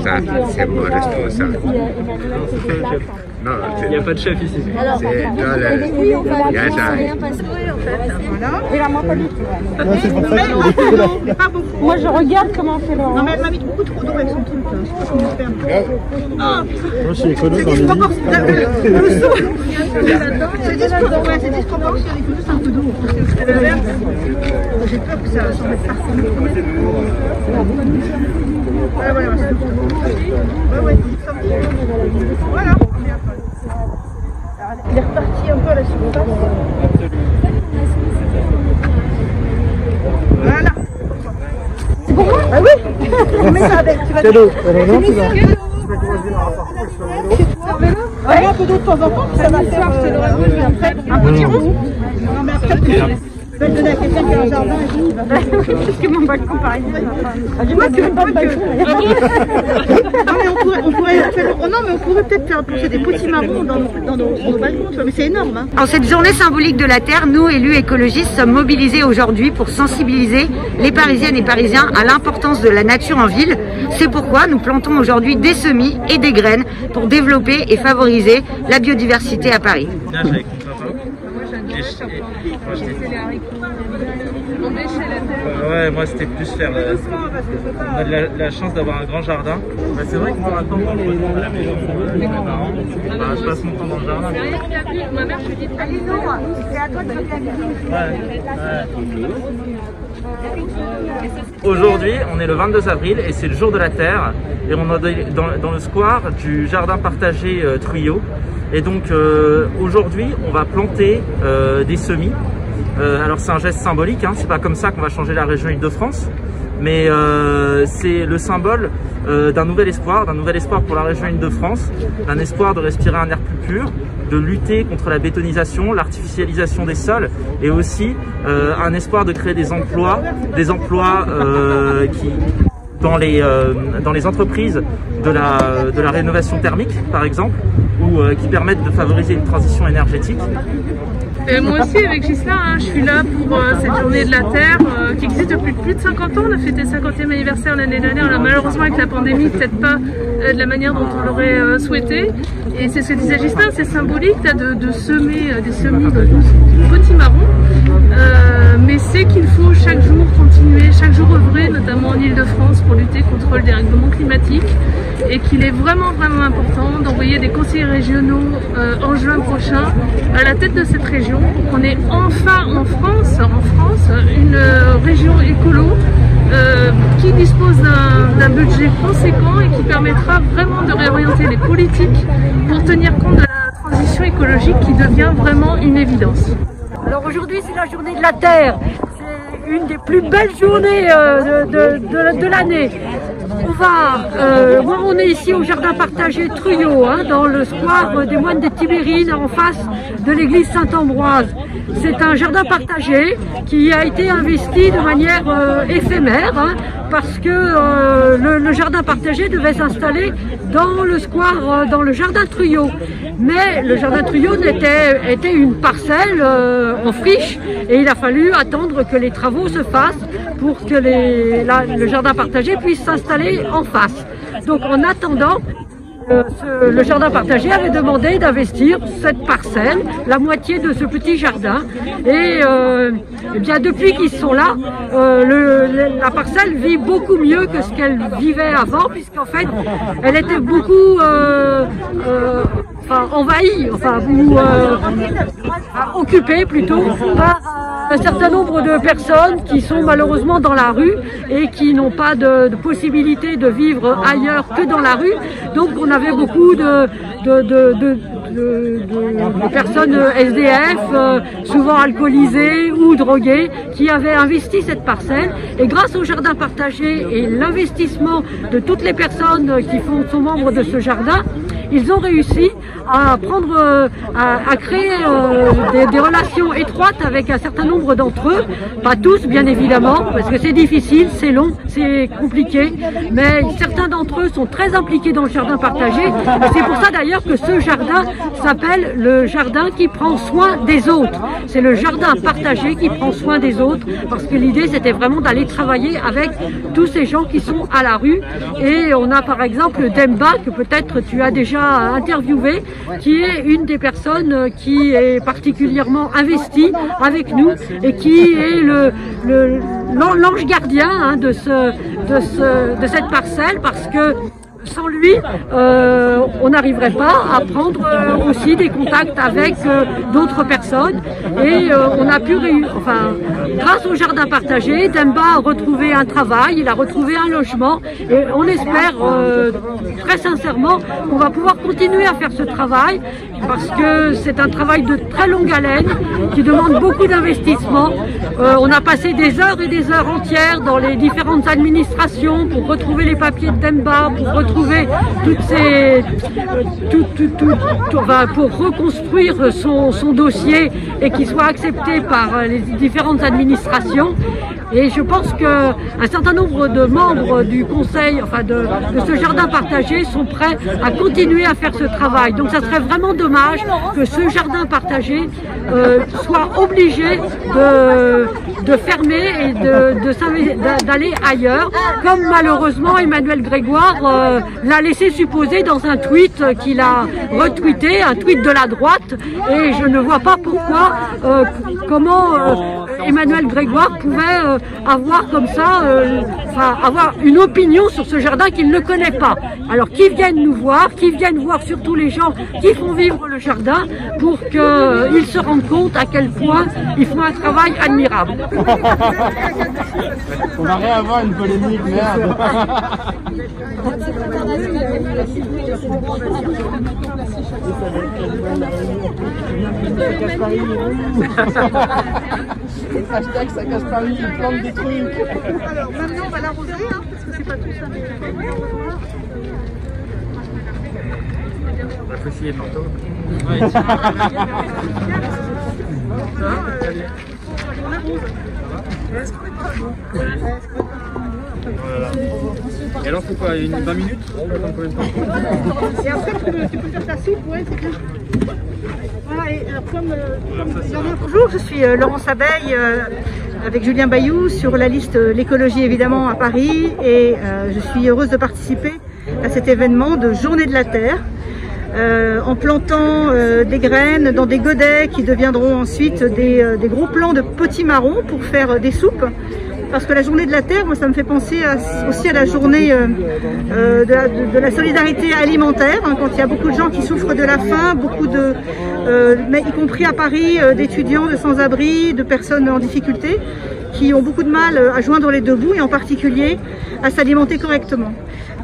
Ça, c'est mon responsable. Non, il n'y a pas de chef ici. C'est dans le... Il y a ça. Et la menthe pas du tout. Pas beaucoup. Moi je regarde comment on fait le... Non mais elle m'a mis beaucoup trop d'eau avec son truc. Je sais pas comment faire. Moi je suis écolo dans les C'est disproportionné. Il faut juste un peu d'eau. J'ai peur que ça s'en mette partout. Voilà. Voilà. Il est reparti un peu à la surface. Voilà. C'est pour moi? Ah oui. On met ça avec. C'est l'eau. Ouais, un peu d'eau de temps en temps, ça va faire un petit rond. Non mais après, je vais le donner à quelqu'un qui a un jardin et tout. Qu'est-ce que mon balcon par exemple? Dis-moi que pas que... Non mais on pourrait peut-être faire pousser des petits marrons dans nos balcons, mais c'est énorme. Hein. En cette journée symbolique de la Terre, nous, élus écologistes, sommes mobilisés aujourd'hui pour sensibiliser les Parisiennes et Parisiens à l'importance de la nature en ville. C'est pourquoi nous plantons aujourd'hui des semis et des graines pour développer et favoriser la biodiversité à Paris. Ouais, moi c'était plus faire. On a de la chance d'avoir un grand jardin. Bah, c'est vrai que pour l'instant, à la maison avec mes parents, je passe mon temps dans le jardin. Ma mère, je dis allez non, c'est à toi de Aujourd'hui, on est le 22 avril et c'est le jour de la Terre. Et on est dans le square du jardin partagé Truyot. Et donc aujourd'hui, on va planter des semis. Alors c'est un geste symbolique, hein, c'est pas comme ça qu'on va changer la région Île-de-France, mais c'est le symbole d'un nouvel espoir pour la région Île-de-France, d'un espoir de respirer un air plus pur, de lutter contre la bétonisation, l'artificialisation des sols, et aussi un espoir de créer des emplois qui dans les entreprises de la rénovation thermique par exemple, ou qui permettent de favoriser une transition énergétique. Moi aussi avec Gislain, hein, je suis là pour cette journée de la Terre qui existe depuis plus de 50 ans. On a fêté le 50e anniversaire l'année dernière. On a malheureusement avec la pandémie peut-être pas de la manière dont on l'aurait souhaité. Et c'est ce que disait Gislain, c'est symbolique là, de semer des semis de petits marrons. Mais c'est qu'il faut chaque jour continuer, chaque jour œuvrer, notamment en Île-de-France, pour lutter contre le dérèglement climatique. Et qu'il est vraiment important d'envoyer des conseillers régionaux en juin prochain à la tête de cette région pour qu'on ait enfin en France une région écolo qui dispose d'un budget conséquent et qui permettra vraiment de réorienter les politiques pour tenir compte de la transition écologique qui devient vraiment une évidence. Alors aujourd'hui c'est la journée de la Terre, c'est une des plus belles journées de l'année. On est ici au jardin partagé Truyot, hein, dans le square des Moines des Tibérines, en face de l'église Saint-Ambroise. C'est un jardin partagé qui a été investi de manière éphémère, hein, parce que le jardin partagé devait s'installer dans le square, dans le jardin Truyot. Mais le jardin Truyot était une parcelle en friche et il a fallu attendre que les travaux se fassent pour que le jardin partagé puisse s'installer en face. Donc en attendant, le jardin partagé avait demandé d'investir cette parcelle, la moitié de ce petit jardin. Et bien depuis qu'ils sont là, la parcelle vit beaucoup mieux que ce qu'elle vivait avant, puisqu'en fait elle était beaucoup envahie, occupée plutôt par un certain nombre de personnes qui sont malheureusement dans la rue et qui n'ont pas de possibilité de vivre ailleurs que dans la rue. Donc on avait beaucoup de personnes SDF, souvent alcoolisées ou droguées, qui avaient investi cette parcelle. Et grâce au jardin partagé et l'investissement de toutes les personnes qui sont membres de ce jardin, ils ont réussi à créer des relations étroites avec un certain nombre d'entre eux, pas tous bien évidemment, parce que c'est difficile, c'est long, c'est compliqué, mais certains d'entre eux sont très impliqués dans le jardin partagé. C'est pour ça d'ailleurs que ce jardin s'appelle le jardin qui prend soin des autres. C'est le jardin partagé qui prend soin des autres, parce que l'idée c'était vraiment d'aller travailler avec tous ces gens qui sont à la rue. Et on a par exemple Demba, que peut-être tu as déjà interviewé, qui est une des personnes qui est particulièrement investie avec nous et qui est l'ange gardien de cette parcelle, parce que sans lui, on n'arriverait pas à prendre aussi des contacts avec d'autres personnes. Et on a pu grâce au jardin partagé, Demba a retrouvé un travail, il a retrouvé un logement, et on espère très sincèrement qu'on va pouvoir continuer à faire ce travail, parce que c'est un travail de très longue haleine qui demande beaucoup d'investissement. On a passé des heures et des heures entières dans les différentes administrations pour retrouver les papiers de Demba, pour retrouver toutes ces pour reconstruire son dossier et qu'il soit accepté par les différentes administrations. Et je pense qu'un certain nombre de membres du conseil, de ce jardin partagé, sont prêts à continuer à faire ce travail. Donc ça serait vraiment dommage que ce jardin partagé soit obligé de fermer et d'aller ailleurs, comme malheureusement Emmanuel Grégoire l'a laissé supposer dans un tweet qu'il a retweeté, un tweet de la droite, et je ne vois pas pourquoi, comment Emmanuel Grégoire pouvait avoir comme ça, avoir une opinion sur ce jardin qu'il ne connaît pas. Alors qu'ils viennent nous voir, qu'ils viennent voir surtout les gens qui font vivre le jardin, pour qu'ils se rendent compte à quel point ils font un travail admirable. On va rien avoir une polémique, merde. Hashtag ça casse Paris, il plante des trucs. Alors maintenant on va l'arroser, parce que c'est pas tout ça. On va essayer le manteau. Et alors c'est quoi, 20 minutes? Et après tu peux faire ta soupe, ouais, c'est bien. Voilà, et bonjour, je suis Laurence Abeille avec Julien Bayou sur la liste L'écologie évidemment à Paris, et je suis heureuse de participer à cet événement de Journée de la Terre. En plantant des graines dans des godets qui deviendront ensuite des gros plants de potimarron pour faire des soupes. Parce que la journée de la Terre, moi ça me fait penser aussi à la journée de la solidarité alimentaire, quand il y a beaucoup de gens qui souffrent de la faim, mais y compris à Paris, d'étudiants, de sans-abri, de personnes en difficulté, qui ont beaucoup de mal à joindre les deux bouts, et en particulier à s'alimenter correctement.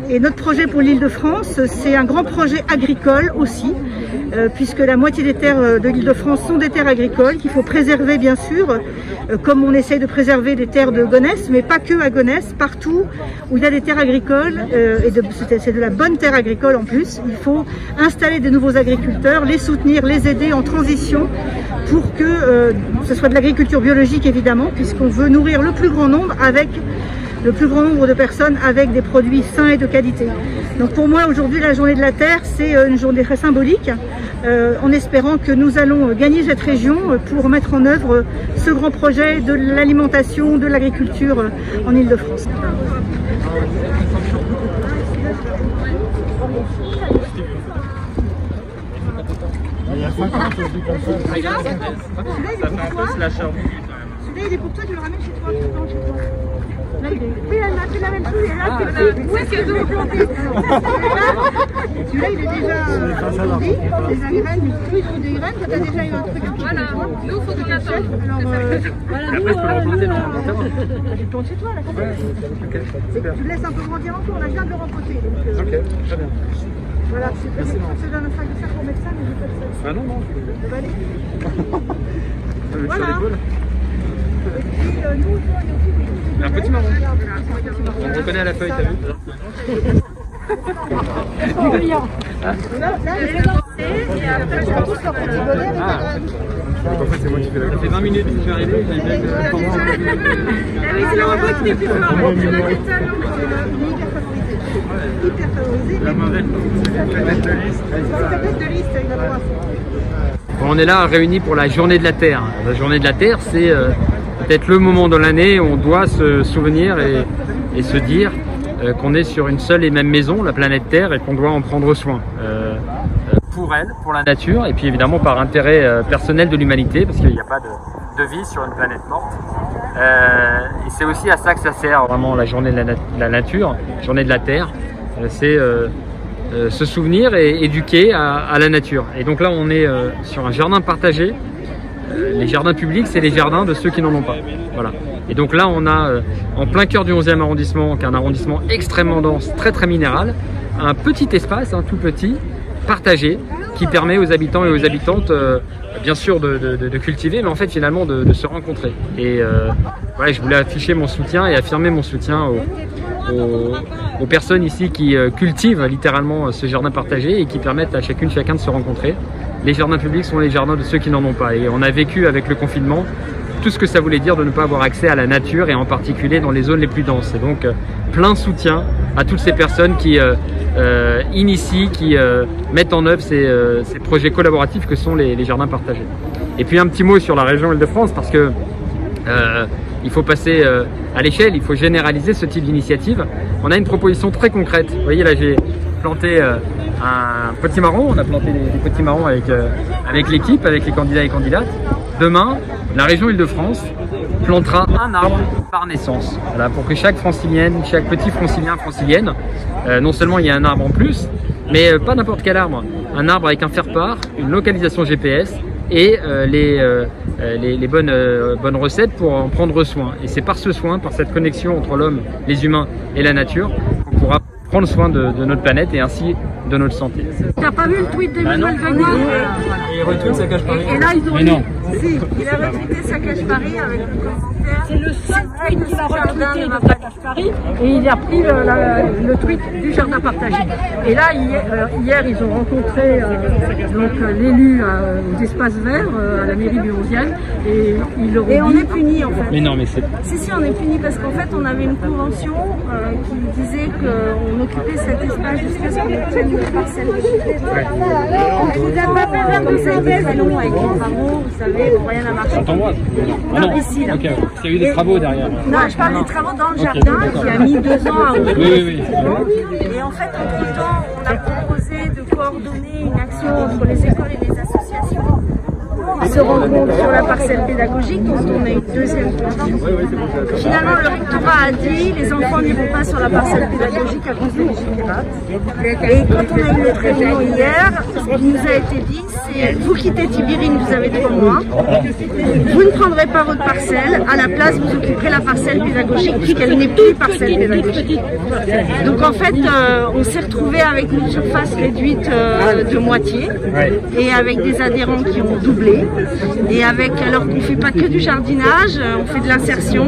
Et notre projet pour l'Île-de-France, c'est un grand projet agricole aussi, puisque la moitié des terres de l'Île-de-France sont des terres agricoles qu'il faut préserver bien sûr, comme on essaye de préserver des terres de Gonesse, mais pas que à Gonesse, partout où il y a des terres agricoles, et c'est de la bonne terre agricole en plus, il faut installer de nouveaux agriculteurs, les soutenir, les aider en transition pour que ce soit de l'agriculture biologique évidemment, puisqu'on veut nourrir le plus grand nombre de personnes avec des produits sains et de qualité. Donc pour moi aujourd'hui la journée de la Terre, c'est une journée très symbolique, en espérant que nous allons gagner cette région pour mettre en œuvre ce grand projet de l'alimentation, de l'agriculture en Île-de-France. Il y a 50 aussi comme ça. Celui-là, il est pour toi, tu le ramènes chez toi. Là, il est. Oui, elle a fait la même chose, et là, où est-ce que vous plantez? Celui-là, il est déjà planté, des graines, eux, ils ont des graines, toi, t'as déjà eu un truc un peu. Voilà, nous, il faut qu'on attende. Alors, voilà, Après, je peux le replanter dans tu plantes chez toi, là, quand même. Tu le laisses un peu grandir encore, on a bien de le rempoter. Ok, très bien. Voilà, je te donne un sac de sac pour mettre ça, mais je vais pas le faire. Ah non, non. Ça va aller. Voilà. Et puis, nous, il y a aussi Un petit marron. On le reconnaît à la feuille, t'as vu? là, je vais lancer, et après, je vais tous leur petit bonnet avec la graine. En fait, c'est moi qui fais la graine. Ça fait 20 minutes que je suis arrivé. C'est le robot qui n'est plus fort. hyper favorisé. La mauvaise Planète de liste. Planète de liste, il a droit. On est là réunis pour la journée de la Terre. La journée de la Terre, c'est peut-être le moment dans l'année où on doit se souvenir et se dire qu'on est sur une seule et même maison, la planète Terre, et qu'on doit en prendre soin. Pour elle, pour la nature, et puis évidemment par intérêt personnel de l'humanité, parce qu'il n'y a pas de vie sur une planète morte. Et c'est aussi à ça que ça sert vraiment la journée de la nature, journée de la Terre. C'est se souvenir et éduquer à la nature. Et donc là, on est sur un jardin partagé. Les jardins publics, c'est les jardins de ceux qui n'en ont pas. Voilà. Et donc là, on a en plein cœur du 11e arrondissement, qui est un arrondissement extrêmement dense, très minéral, un petit espace, tout petit, partagé, qui permet aux habitants et aux habitantes, bien sûr, de cultiver, mais en fait, finalement, de se rencontrer. Et ouais, je voulais afficher mon soutien et affirmer mon soutien aux personnes ici qui cultivent littéralement ce jardin partagé et qui permettent à chacune, chacun de se rencontrer. Les jardins publics sont les jardins de ceux qui n'en ont pas. Et on a vécu avec le confinement tout ce que ça voulait dire de ne pas avoir accès à la nature et en particulier dans les zones les plus denses. Et donc, plein soutien à toutes ces personnes qui initient, qui mettent en œuvre ces projets collaboratifs que sont les jardins partagés. Et puis un petit mot sur la région Île-de-France parce que il faut passer à l'échelle, il faut généraliser ce type d'initiative. On a une proposition très concrète. Vous voyez là, j'ai planté un potimarron, on a planté des potimarrons avec l'équipe, avec les candidats et candidates. Demain, la région Île-de-France plantera un arbre par naissance. Voilà, pour que chaque francilienne, chaque petit francilien, francilienne, non seulement il y a un arbre en plus, mais pas n'importe quel arbre. Un arbre avec un faire-part, une localisation GPS et les bonnes recettes pour en prendre soin. Et c'est par ce soin, par cette connexion entre l'homme, les humains et la nature, qu'on pourra prendre soin de notre planète et ainsi de notre santé. T'as pas vu le tweet d'Emmanuel Gagnon? Et retweet ça cache Paris. Et là, ils ont mais non. Si, il a retweeté ça cache Paris avec le commentaire. C'est le seul tweet qu'il a retweeté de Cache Paris et il a pris le tweet du jardin partagé. Et là, hier, ils ont rencontré l'élu aux espaces verts à la mairie du 11e et ils leur ont dit... Et on est punis en fait. Mais non, mais c'est... Si, on est punis parce qu'en fait, on avait une convention qui disait qu'on occupait cet espace jusqu'à ce qu'on obtienne une parcelle de on vous a pas fait comme ça, c'est long avec les travaux, vous savez, rien n'a marché. J'entends-moi. Non, ici, là. Ok, il y a eu des travaux derrière. Non, je parle des travaux dans le jardin qui a mis 2 ans à ouvrir. Oui. Et en fait, entre-temps, on a proposé de coordonner une action entre les écoles et les associations qui se rencontrent sur la parcelle pédagogique, dont on a une deuxième convention. Finalement, le rectorat a dit les enfants n'iront pas sur la parcelle pédagogique à cause des légiférates. Et quand on a eu notre réunion hier, ce qui nous a été dit, c'est vous quittez Tibirine, vous avez 3 mois, vous ne prendrez pas votre parcelle, à la place vous occuperez la parcelle pédagogique puisqu'elle n'est plus parcelle pédagogique. Donc en fait, on s'est retrouvé avec une surface réduite de moitié et avec des adhérents qui ont doublé. Et avec, alors qu'on ne fait pas que du jardinage, on fait de l'insertion,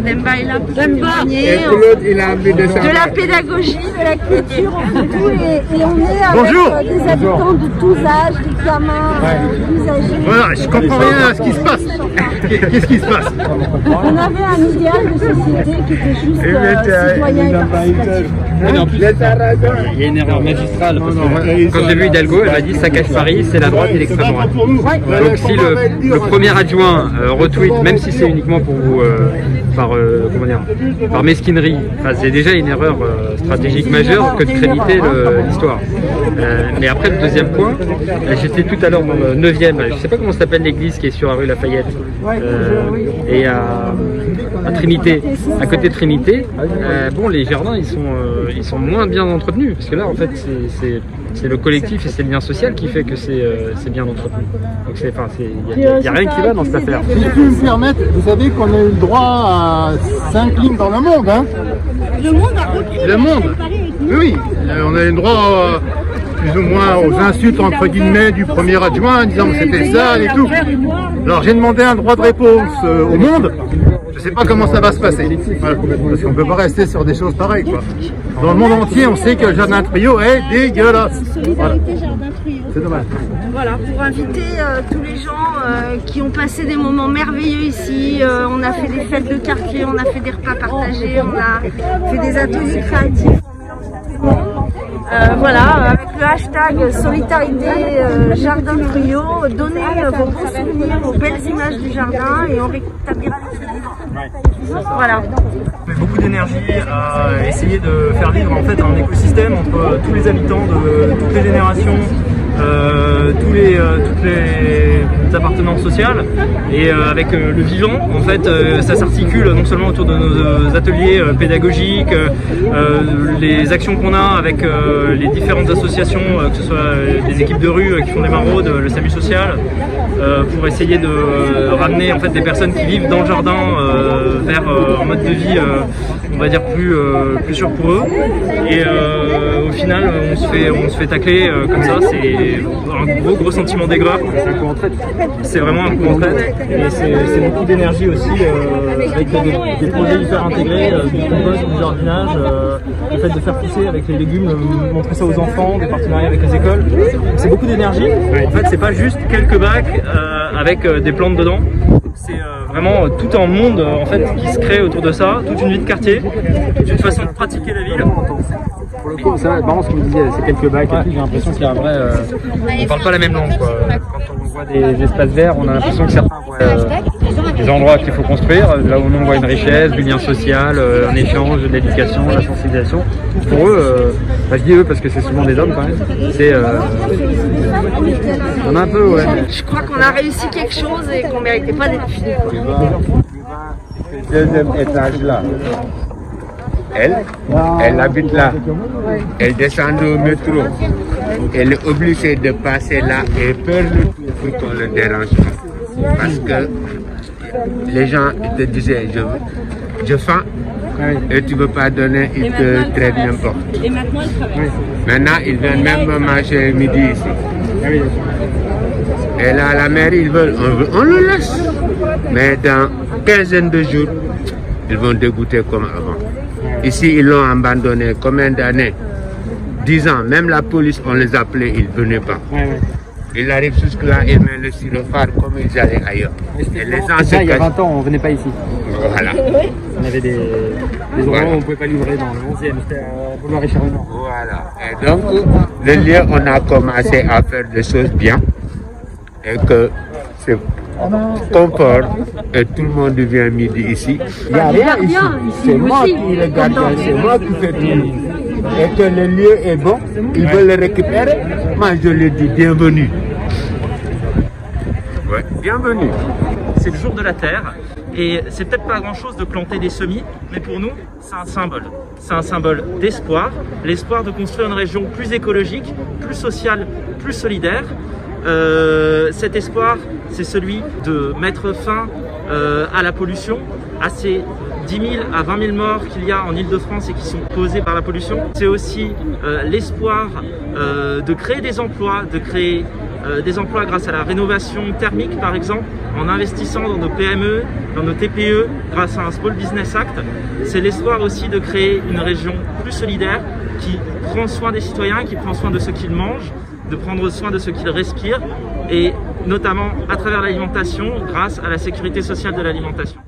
Demba est là pour témoigner, de la pédagogie, de la culture, on fait tout et on est avec des habitants de tous âges, des gamins, des plus âgés. Voilà, je comprends rien à ce qui se passe. Qu'est-ce qui se passe? On avait un idéal de société qui était juste citoyen et participatif. Mais en plus, il y a une erreur magistrale. Parce que quand j'ai vu Hidalgo, elle m'a dit ça cache Paris, c'est la droite et l'extrême droite. Donc si le premier adjoint retweet, même si c'est uniquement pour vous, par mesquinerie, c'est déjà une erreur stratégique majeure que de créditer l'histoire. Mais après le deuxième point, j'étais tout à l'heure dans le 9e, je ne sais pas comment s'appelle l'église qui est sur la rue Lafayette, et à Trinité, à côté de Trinité, bon les jardins ils sont moins bien entretenus, parce que là en fait c'est le collectif et c'est le lien social qui fait que c'est bien entretenu. Donc il n'y a rien qui va dans cette affaire. Si je puis me permettre, vous savez qu'on a eu le droit à 5 lignes dans le monde, hein? Le monde a repris. Le monde. Oui, on a eu le droit plus ou moins aux insultes entre guillemets du premier adjoint en disant que c'était ça et tout. Alors j'ai demandé un droit de réponse au monde. Je ne sais pas comment ça va se passer. Voilà. Parce qu'on ne peut pas rester sur des choses pareilles, quoi. Dans le monde entier, on sait que le jardin trio est dégueulasse. Solidarité Jardin Trio. C'est dommage. Voilà, pour inviter tous les gens qui ont passé des moments merveilleux ici. On a fait des fêtes de quartier, on a fait des repas partagés, on a fait des ateliers créatifs. Voilà, avec le hashtag Solidarité Jardin Truyot, donnez vos bons souvenirs, vos belles images du jardin et on rétablira l'équilibre. Voilà. On met beaucoup d'énergie à essayer de faire vivre en fait un écosystème entre tous les habitants de toutes les générations, toutes les appartenances sociales, et avec le vivant en fait ça s'articule non seulement autour de nos ateliers pédagogiques, les actions qu'on a avec les différentes associations, que ce soit des équipes de rue qui font des maraudes, le SAMU social, pour essayer de ramener en fait des personnes qui vivent dans le jardin vers un mode de vie on va dire plus sûr pour eux, et au final on se fait tacler comme ça. C'est un gros sentiment d'aigreur. C'est un coup en traite. C'est vraiment un coup en traite, et c'est beaucoup d'énergie aussi avec des projets hyper intégrés, du compost, du jardinage, le fait de faire pousser avec les légumes, montrer ça aux enfants, des partenariats avec les écoles. C'est beaucoup d'énergie. En fait, c'est pas juste quelques bacs avec des plantes dedans. C'est vraiment tout un monde en fait qui se crée autour de ça, toute une vie de quartier, toute une façon de pratiquer la ville. Pour le coup, c'est marrant ce que vous disiez, c'est quelques bacs et tout, j'ai l'impression qu'il y a un vrai... on parle pas la même langue, quoi. Quand on voit des espaces verts, on a l'impression que certains voient des endroits qu'il faut construire, là où on voit une richesse, du lien social, un échange, de l'éducation, de la sensibilisation. Pour eux, je dis eux parce que c'est souvent des hommes quand même, c'est... on a un peu, ouais. Je crois qu'on a réussi quelque chose et qu'on ne méritait pas d'être fini. Le deuxième étage là. Elle habite là. Elle descend au métro. Elle est obligée de passer là et faire le tour pour qu'on le dérange pas. Parce que les gens te disaient je faim et tu ne veux pas donner, ils te traitent n'importe. Maintenant, ils viennent même manger midi ici. Et là, à la mairie, ils veulent, on le laisse. Mais dans une quinzaine de jours, ils vont dégoûter comme avant. Ici, ils l'ont abandonné combien d'années? 10 ans. Même la police, on les appelait, ils ne venaient pas. Ils arrivent jusque-là, ils mettent le syrophare comme ils allaient ailleurs. Et les gens se cachent. Il y a 20 ans, on ne venait pas ici. Voilà. On avait des endroits où on ne pouvait pas livrer dans le 11e, c'était à Boulevard-Richard-Renan. Voilà. Et donc, le lieu, on a commencé à faire des choses bien. Et que c'est confort et tout le monde vient midi ici. Il n'y a rien ici. C'est moi qui le gardien, c'est moi qui fais tout. Et que le lieu est bon, ils veulent le récupérer. Moi je leur dis bienvenue. Ouais, bienvenue. C'est le jour de la Terre, et c'est peut-être pas grand chose de planter des semis, mais pour nous c'est un symbole. C'est un symbole d'espoir, l'espoir de construire une région plus écologique, plus sociale, plus solidaire. Cet espoir, c'est celui de mettre fin à la pollution, à ces 10 000 à 20 000 morts qu'il y a en Ile-de-France et qui sont causées par la pollution. C'est aussi l'espoir de créer des emplois, grâce à la rénovation thermique par exemple, en investissant dans nos PME, dans nos TPE, grâce à un Small Business Act. C'est l'espoir aussi de créer une région plus solidaire qui prend soin des citoyens, qui prend soin de ce qu'ils mangent, de prendre soin de ce qu'ils respirent, et notamment à travers l'alimentation, grâce à la sécurité sociale de l'alimentation.